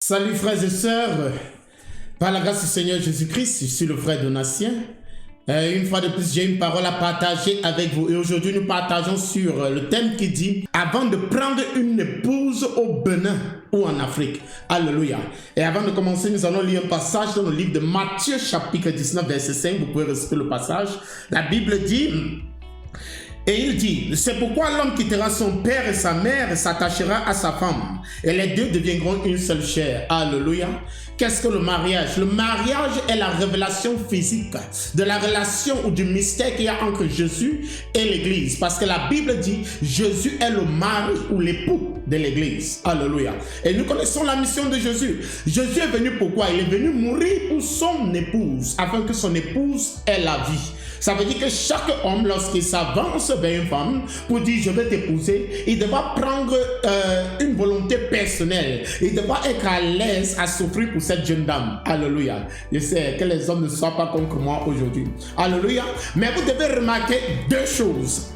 Salut frères et sœurs, par la grâce du Seigneur Jésus-Christ, je suis le frère Donatien. Une fois de plus, j'ai une parole à partager avec vous. Et aujourd'hui, nous partageons sur le thème qui dit « Avant de prendre une épouse au Bénin ou en Afrique ». Alléluia. Et avant de commencer, nous allons lire un passage dans le livre de Matthieu, chapitre 19, verset 5. Vous pouvez réciter le passage. La Bible dit... Et il dit, c'est pourquoi l'homme quittera son père et sa mère et s'attachera à sa femme. Et les deux deviendront une seule chair. Alléluia. Qu'est-ce que le mariage? Le mariage est la révélation physique de la relation ou du mystère qu'il y a entre Jésus et l'Église. Parce que la Bible dit, Jésus est le mari ou l'époux de l'Église. Alléluia. Et nous connaissons la mission de Jésus. Jésus est venu pourquoi? Il est venu mourir pour son épouse, afin que son épouse ait la vie. Ça veut dire que chaque homme, lorsqu'il s'avance vers une femme pour dire je vais t'épouser, il devra prendre une volonté personnelle. Il devra être à l'aise à souffrir pour cette jeune dame. Alléluia. Je sais que les hommes ne soient pas contre moi aujourd'hui. Alléluia. Mais vous devez remarquer deux choses.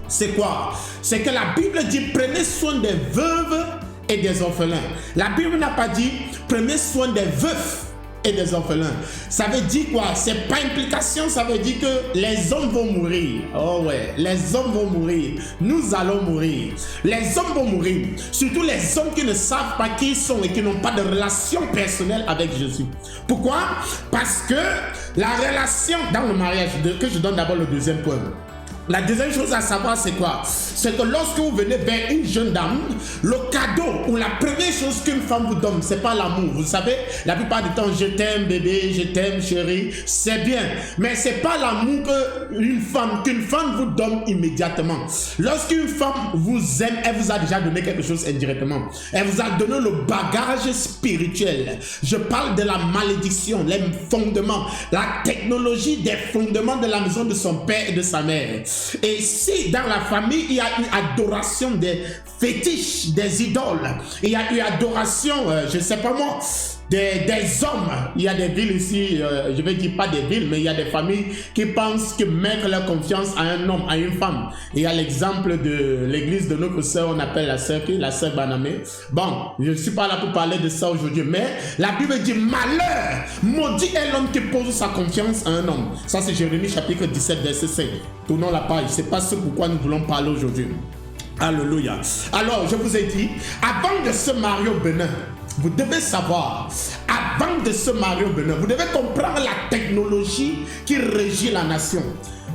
C'est quoi? C'est que la Bible dit prenez soin des veuves et des orphelins. La Bible n'a pas dit prenez soin des veufs et des orphelins. Ça veut dire quoi? C'est pas implication, ça veut dire que les hommes vont mourir. Oh ouais, les hommes vont mourir. Nous allons mourir. Les hommes vont mourir. Surtout les hommes qui ne savent pas qui ils sont et qui n'ont pas de relation personnelle avec Jésus. Pourquoi? Parce que la relation dans le mariage, que je donne d'abord le deuxième point. La deuxième chose à savoir, c'est quoi? C'est que lorsque vous venez vers une jeune dame, le cadeau ou la première chose qu'une femme vous donne, c'est pas l'amour. Vous savez, la plupart du temps, je t'aime bébé, je t'aime chérie, c'est bien. Mais c'est pas l'amour qu'une femme vous donne immédiatement. Lorsqu'une femme vous aime, elle vous a déjà donné quelque chose indirectement. Elle vous a donné le bagage spirituel. Je parle de la malédiction, les fondements, la technologie des fondements de la maison de son père et de sa mère. Et si dans la famille, il y a eu adoration des fétiches, des idoles, il y a eu adoration, je ne sais pas moi, des hommes. Il y a des villes ici, je ne vais dire pas des villes, mais il y a des familles qui pensent que mettre leur confiance à un homme, à une femme. Il y a l'exemple de l'église de notre sœur, on appelle la sœur Banamé. Bon, je ne suis pas là pour parler de ça aujourd'hui, mais la Bible dit malheur, maudit est l'homme qui pose sa confiance à un homme. Ça c'est Jérémie chapitre 17, verset 5. Tournons la page, c'est pas ce pourquoi nous voulons parler aujourd'hui. Alléluia. Alors, je vous ai dit, avant de se marier au Bénin, vous devez savoir, avant de se marier au Bénin, vous devez comprendre la technologie qui régit la nation.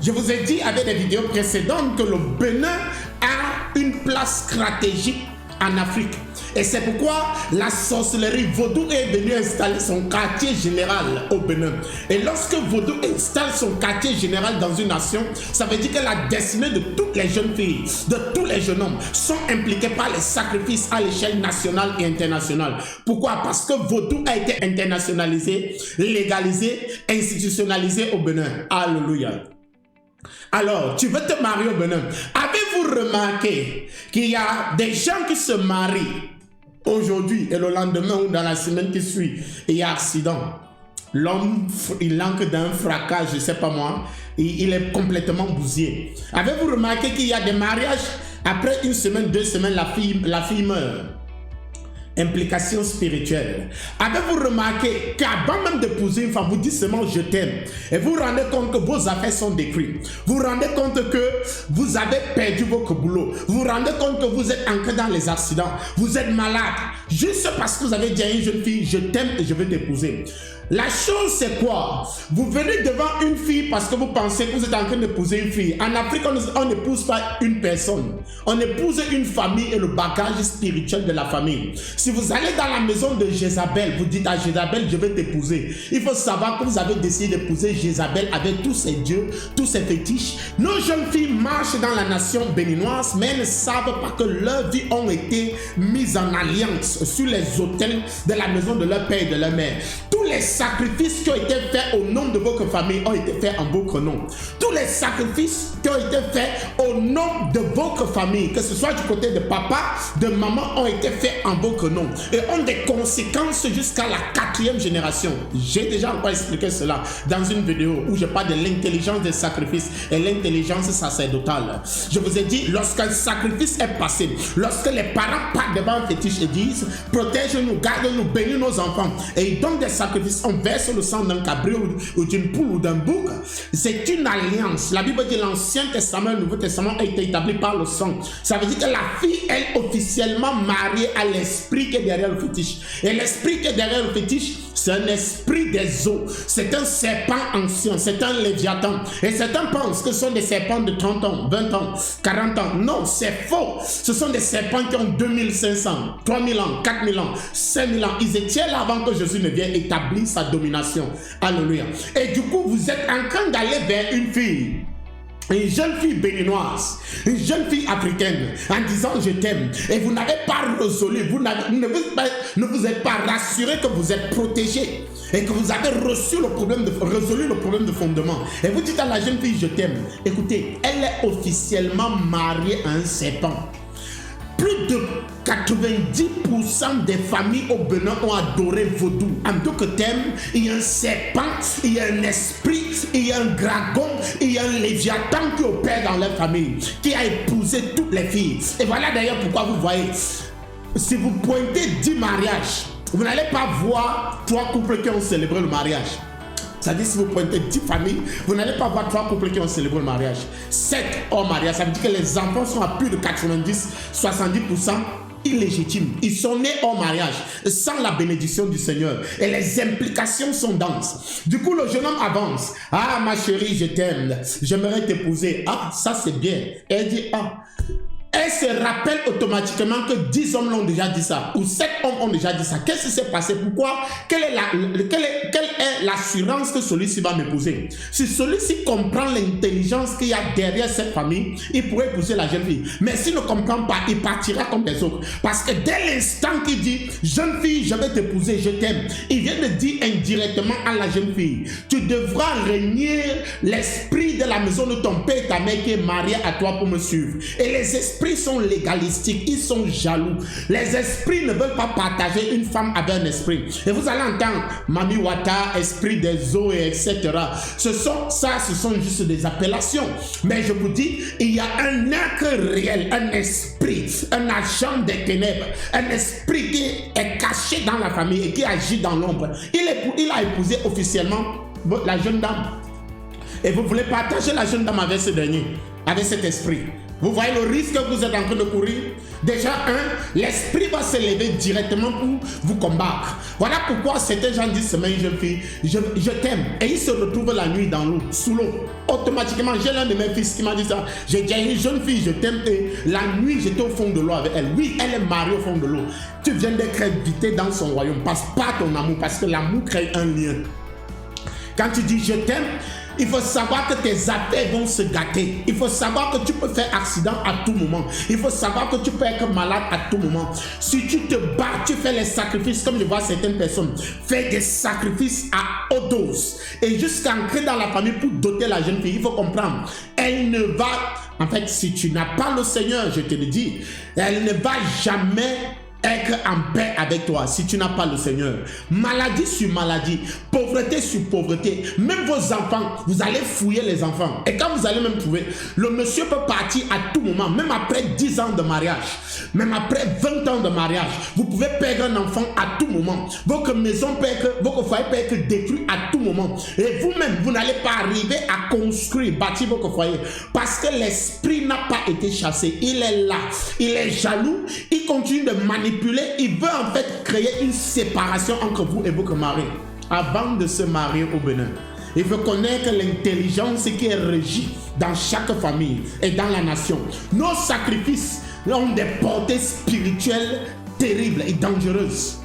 Je vous ai dit avec des vidéos précédentes que le Bénin a une place stratégique en Afrique. Et c'est pourquoi la sorcellerie vaudou est venue installer son quartier général au Bénin. Et lorsque vaudou installe son quartier général dans une nation, ça veut dire que la destinée de toutes les jeunes filles, de tous les jeunes hommes sont impliqués par les sacrifices à l'échelle nationale et internationale. Pourquoi? Parce que vaudou a été internationalisé, légalisé, institutionnalisé au Bénin. Alléluia. Alors, tu veux te marier au Bénin. Avez-vous remarqué qu'il y a des gens qui se marient aujourd'hui et le lendemain ou dans la semaine qui suit, il y a accident. L'homme, il manque d'un fracas, je ne sais pas moi, il est complètement bousillé. Avez-vous remarqué qu'il y a des mariages, après une semaine, 2 semaines, la fille meurt? Implication spirituelle. Avez-vous remarqué qu'avant même d'épouser une femme, vous dites seulement je t'aime et vous vous rendez compte que vos affaires sont détruites. Vous vous rendez compte que vous avez perdu votre boulot. Vous vous rendez compte que vous êtes ancré dans les accidents. Vous êtes malade. Juste parce que vous avez dit à une jeune fille je t'aime et je veux t'épouser. La chose c'est quoi? Vous venez devant une fille parce que vous pensez que vous êtes en train d'épouser une fille. En Afrique, on n'épouse pas une personne. On épouse une famille et le bagage spirituel de la famille. Si vous allez dans la maison de Jézabel, vous dites à Jézabel, je vais t'épouser. Il faut savoir que vous avez décidé d'épouser Jézabel avec tous ses dieux, tous ses fétiches. Nos jeunes filles marchent dans la nation béninoise, mais elles ne savent pas que leurs vies ont été mises en alliance sur les autels de la maison de leur père et de leur mère. Tous les sacrifices qui ont été faits au nom de votre famille ont été faits en votre nom. Tous les sacrifices qui ont été faits au nom de votre famille, que ce soit du côté de papa, de maman, ont été faits en votre nom. nom et ont des conséquences jusqu'à la 4e génération. J'ai déjà encore expliqué cela dans une vidéo où je parle de l'intelligence des sacrifices et l'intelligence sacerdotale. Je vous ai dit, lorsqu'un sacrifice est passé, lorsque les parents partent devant un fétiche et disent protège-nous, garde-nous, bénis nos enfants, et ils donnent des sacrifices, on verse le sang d'un cabri ou d'une poule ou d'un bouc, c'est une alliance. La Bible dit l'Ancien Testament et le Nouveau Testament a été établi par le sang. Ça veut dire que la fille est officiellement mariée à l'esprit qui est derrière le fétiche. Et l'esprit qui est derrière le fétiche, c'est un esprit des eaux. C'est un serpent ancien, c'est un léviathan. Et certains pensent que ce sont des serpents de 30 ans, 20 ans, 40 ans. Non, c'est faux. Ce sont des serpents qui ont 2500, 3000 ans, 4000 ans, 5000 ans. Ils étaient là avant que Jésus ne vienne établir sa domination. Alléluia. Et du coup, vous êtes en train d'aller vers une fille. Une jeune fille béninoise, une jeune fille africaine, en disant je t'aime, et vous n'avez pas résolu, ne vous êtes pas rassuré que vous êtes protégé et que vous avez résolu le problème de fondement. Et vous dites à la jeune fille je t'aime. Écoutez, elle est officiellement mariée à un serpent. Plus de 90% des familles au Bénin ont adoré vaudou. En tant que thème, il y a un serpent, il y a un esprit, il y a un dragon, il y a un léviathan qui opère dans leur famille, qui a épousé toutes les filles. Et voilà d'ailleurs pourquoi vous voyez, si vous pointez 10 mariages, vous n'allez pas voir 3 couples qui ont célébré le mariage. C'est-à-dire, si vous pointez 10 familles, vous n'allez pas voir 3 couples qui ont célébré le mariage. 7 hors mariage, ça veut dire que les enfants sont à plus de 90-70% illégitimes. Ils sont nés hors mariage, sans la bénédiction du Seigneur. Et les implications sont denses. Du coup, le jeune homme avance. Ah, ma chérie, je t'aime. J'aimerais t'épouser. Ah, ça c'est bien. Et elle dit, ah. Elle se rappelle automatiquement que 10 hommes l'ont déjà dit ça, ou 7 hommes ont déjà dit ça. Qu'est-ce qui s'est passé? Pourquoi? Quelle est l'assurance que celui-ci va m'épouser? Si celui-ci comprend l'intelligence qu'il y a derrière cette famille, il pourrait épouser la jeune fille. Mais s'il ne comprend pas, il partira comme les autres. Parce que dès l'instant qu'il dit, jeune fille, je vais t'épouser, je t'aime, il vient de dire indirectement à la jeune fille, tu devras régner l'esprit de la maison de ton père et ta mère qui est marié à toi pour me suivre. Et les esprits sont légalistiques, ils sont jaloux. Les esprits ne veulent pas partager une femme avec un esprit. Et vous allez entendre Mami Wata, esprit des eaux, etc. Ce sont juste des appellations. Mais je vous dis, il y a un être réel, un esprit, un agent des ténèbres, un esprit qui est caché dans la famille et qui agit dans l'ombre. Il a épousé officiellement la jeune dame. Et vous voulez partager la jeune dame avec ce dernier, avec cet esprit. Vous voyez le risque que vous êtes en train de courir? Déjà, l'esprit va se lever directement pour vous combattre. Voilà pourquoi certains gens disent c'est une jeune fille, je t'aime. Et il se retrouve la nuit dans l'eau, sous l'eau. Automatiquement, j'ai l'un de mes fils qui m'a dit ça. J'ai dit à une jeune fille, je t'aime. Et la nuit, j'étais au fond de l'eau avec elle. Oui, elle est mariée au fond de l'eau. Tu viens d'être invité dans son royaume. Passe pas ton amour, parce que l'amour crée un lien. Quand tu dis je t'aime, il faut savoir que tes affaires vont se gâter. Il faut savoir que tu peux faire accident à tout moment. Il faut savoir que tu peux être malade à tout moment. Si tu te bats, tu fais les sacrifices, comme je vois certaines personnes, fais des sacrifices à haute dose. Et jusqu'à entrer dans la famille pour doter la jeune fille, il faut comprendre. Elle ne va, en fait, si tu n'as pas le Seigneur, je te le dis, elle ne va jamais être en paix avec toi si tu n'as pas le Seigneur. Maladie sur maladie, pauvreté sur pauvreté, même vos enfants, vous allez fouiller les enfants. Et quand vous allez même trouver, le monsieur peut partir à tout moment, même après 10 ans de mariage, même après 20 ans de mariage, vous pouvez perdre un enfant à tout moment. Votre maison peut être, votre foyer peut être détruit à tout moment. Et vous-même, vous n'allez pas arriver à construire, bâtir votre foyer, parce que l'esprit n'a pas été chassé. Il est là, il est jaloux, il continue de manipuler. Il veut en fait créer une séparation entre vous et votre mari avant de se marier au Bénin. Il faut connaître l'intelligence qui est régie dans chaque famille et dans la nation. Nos sacrifices ont des portées spirituelles terribles et dangereuses.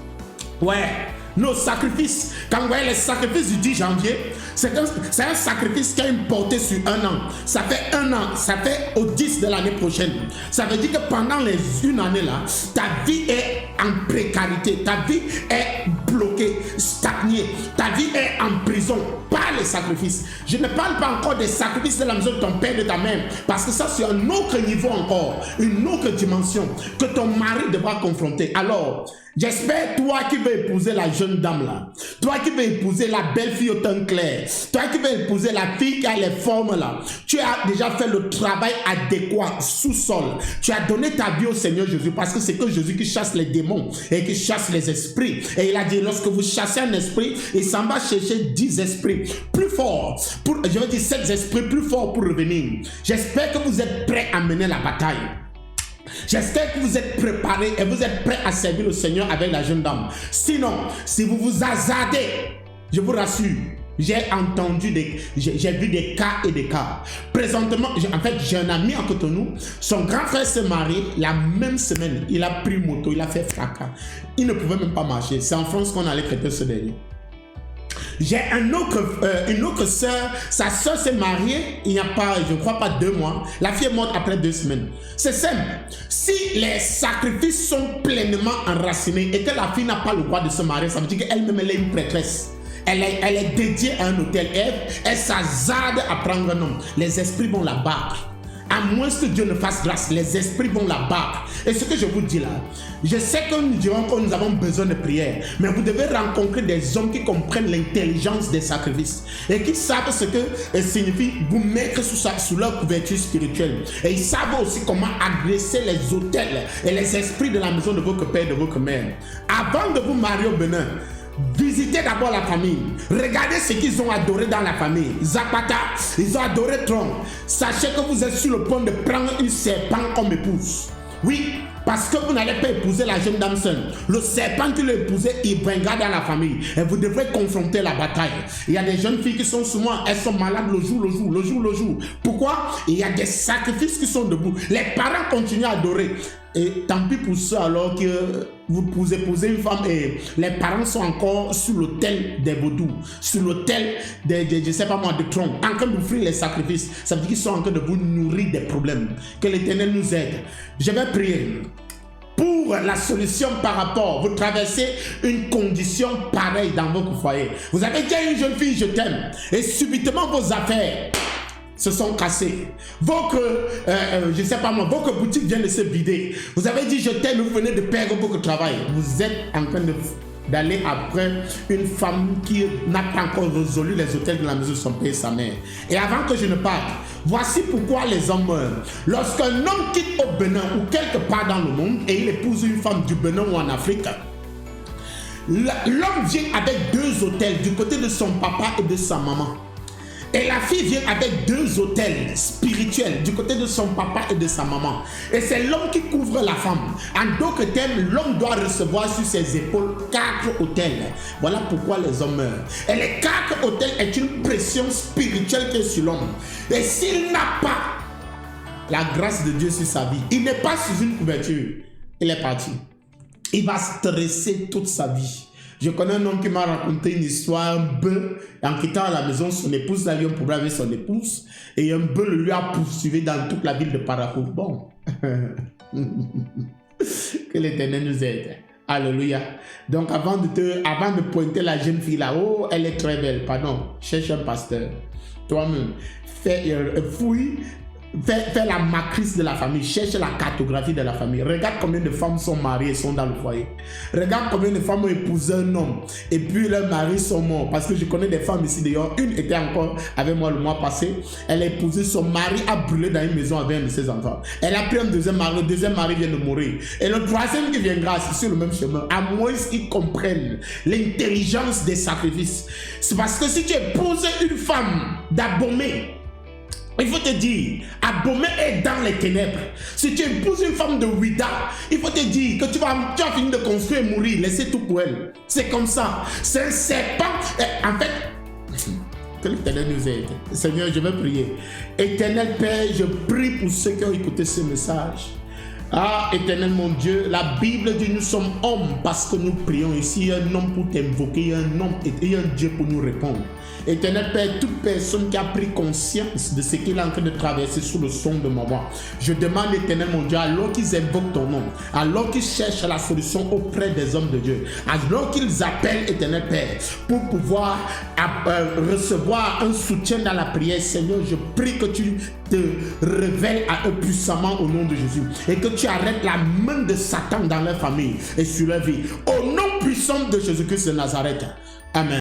Ouais, nos sacrifices, quand vous voyez les sacrifices du 10 janvier, c'est un sacrifice qui a une portée sur 1 an. Ça fait 1 an, ça fait au 10 de l'année prochaine. Ça veut dire que pendant les 1 année là, ta vie est en précarité, ta vie est bloquée, stagnée, ta vie est en prison par les sacrifices. Je ne parle pas encore des sacrifices de la maison de ton père et de ta mère, parce que ça c'est un autre niveau encore, une autre dimension que ton mari devra confronter. Alors, j'espère, toi qui veux épouser la jeune dame là, toi qui veux épouser la belle fille au teint clair, toi qui veux épouser la fille qui a les formes là, tu as déjà fait le travail adéquat, sous-sol. Tu as donné ta vie au Seigneur Jésus, parce que c'est que Jésus qui chasse les démons et qui chasse les esprits. Et il a dit, lorsque vous chassez un esprit, il s'en va chercher 10 esprits plus forts, je veux dire 7 esprits plus forts pour revenir. J'espère que vous êtes prêts à mener la bataille. J'espère que vous êtes préparés et vous êtes prêts à servir le Seigneur avec la jeune dame. Sinon, si vous vous hasardez, je vous rassure, j'ai vu des cas et des cas. Présentement, en fait, j'ai un ami à Cotonou, son grand frère s'est marié la même semaine. Il a pris moto, il a fait fracas. Il ne pouvait même pas marcher. C'est en France qu'on allait traiter ce dernier. J'ai une autre soeur, sa soeur s'est mariée il n'y a pas, je ne crois pas 2 mois. La fille est morte après 2 semaines. C'est simple. Si les sacrifices sont pleinement enracinés et que la fille n'a pas le droit de se marier, ça veut dire qu'elle-même elle est une prêtresse. Elle est dédiée à un hôtel. Elle s'hasarde à prendre un homme. Les esprits vont la battre. À moins que Dieu ne fasse grâce, les esprits vont la battre. Et ce que je vous dis là, je sais que nous dirons que nous avons besoin de prière, mais vous devez rencontrer des hommes qui comprennent l'intelligence des sacrifices et qui savent ce que signifie vous mettre sous leur couverture spirituelle. Et ils savent aussi comment agresser les autels et les esprits de la maison de votre père et de votre mère. Avant de vous marier au Bénin, visitez d'abord la famille. Regardez ce qu'ils ont adoré dans la famille. Zapata, ils ont adoré Tron. Sachez que vous êtes sur le point de prendre une serpent comme épouse. Oui, parce que vous n'allez pas épouser la jeune dame seule. Le serpent qui l'a épousé, il viendra dans la famille. Et vous devrez confronter la bataille. Il y a des jeunes filles qui sont souvent, elles sont malades le jour. Pourquoi? Il y a des sacrifices qui sont debout. Les parents continuent à adorer. Et tant pis pour ceux alors que vous épousez une femme et les parents sont encore sur l'autel des vaudous, sur l'autel je sais pas moi, de tronc, en train d'offrir les sacrifices. Ça veut dire qu'ils sont en train de vous nourrir des problèmes. Que l'Éternel nous aide. Je vais prier pour la solution par rapport. Vous traversez une condition pareille dans votre foyer. Vous avez dit à une jeune fille, je t'aime, et subitement vos affaires se sont cassés. Votre boutique vient de se vider. Vous avez dit je t'aime, vous venez de perdre votre travail. Vous êtes en train d'aller après une femme qui n'a pas encore résolu les hôtels de la maison de son père et sa mère. Et avant que je ne parte, voici pourquoi les hommes meurent. Lorsqu'un homme quitte au Bénin ou quelque part dans le monde et il épouse une femme du Bénin ou en Afrique, l'homme vient avec 2 hôtels du côté de son papa et de sa maman. Et la fille vient avec 2 hôtels spirituels du côté de son papa et de sa maman. Et c'est l'homme qui couvre la femme. En d'autres termes, l'homme doit recevoir sur ses épaules 4 hôtels. Voilà pourquoi les hommes meurent. Et les 4 hôtels est une pression spirituelle qui est sur l'homme. Et s'il n'a pas la grâce de Dieu sur sa vie, il n'est pas sous une couverture, il est parti. Il va stresser toute sa vie. Je connais un homme qui m'a raconté une histoire, un bœuf, en quittant la maison, son épouse a eu un problème avec son épouse, et un bœuf lui a poursuivi dans toute la ville de Parakou. Bon, que l'Éternel nous aide. Alléluia. Donc avant de pointer la jeune fille là, oh, elle est très belle, pardon, cherche un pasteur. Toi-même, fouille. Fais la matrice de la famille, cherche la cartographie de la famille. Regarde combien de femmes sont mariées et sont dans le foyer. Regarde combien de femmes ont épousé un homme et puis leurs maris sont morts. Parce que je connais des femmes ici d'ailleurs. Une était encore avec moi le mois passé. Elle a épousé, son mari a brûlé dans une maison avec un de ses enfants. Elle a pris un deuxième mari, le deuxième mari vient de mourir. Et le troisième qui viendra, c'est sur le même chemin. À moins qu'ils comprennent l'intelligence des sacrifices. C'est parce que si tu épouses une femme d'Abomey, il faut te dire, Abomey est dans les ténèbres. Si tu épouses une femme de Ouida, il faut te dire que tu vas finir de construire et mourir, laisser tout pour elle. C'est comme ça. C'est un serpent. En fait, que l'Éternel nous aide. Seigneur, je vais prier. Éternel Père, je prie pour ceux qui ont écouté ce message. Ah, éternel mon Dieu, la Bible dit nous sommes hommes parce que nous prions ici. Il y a un homme pour t'invoquer, il y a un homme et un Dieu pour nous répondre. Éternel Père, toute personne qui a pris conscience de ce qu'il est en train de traverser sous le son de ma voix, je demande, éternel mon Dieu, alors qu'ils invoquent ton nom, alors qu'ils cherchent la solution auprès des hommes de Dieu, alors qu'ils appellent, éternel Père, pour pouvoir recevoir un soutien dans la prière, Seigneur, je prie que tu te révèles à eux puissamment au nom de Jésus et que tu arrêtes la main de Satan dans leur famille et sur leur vie. Au nom puissant de Jésus-Christ de Nazareth. Amen.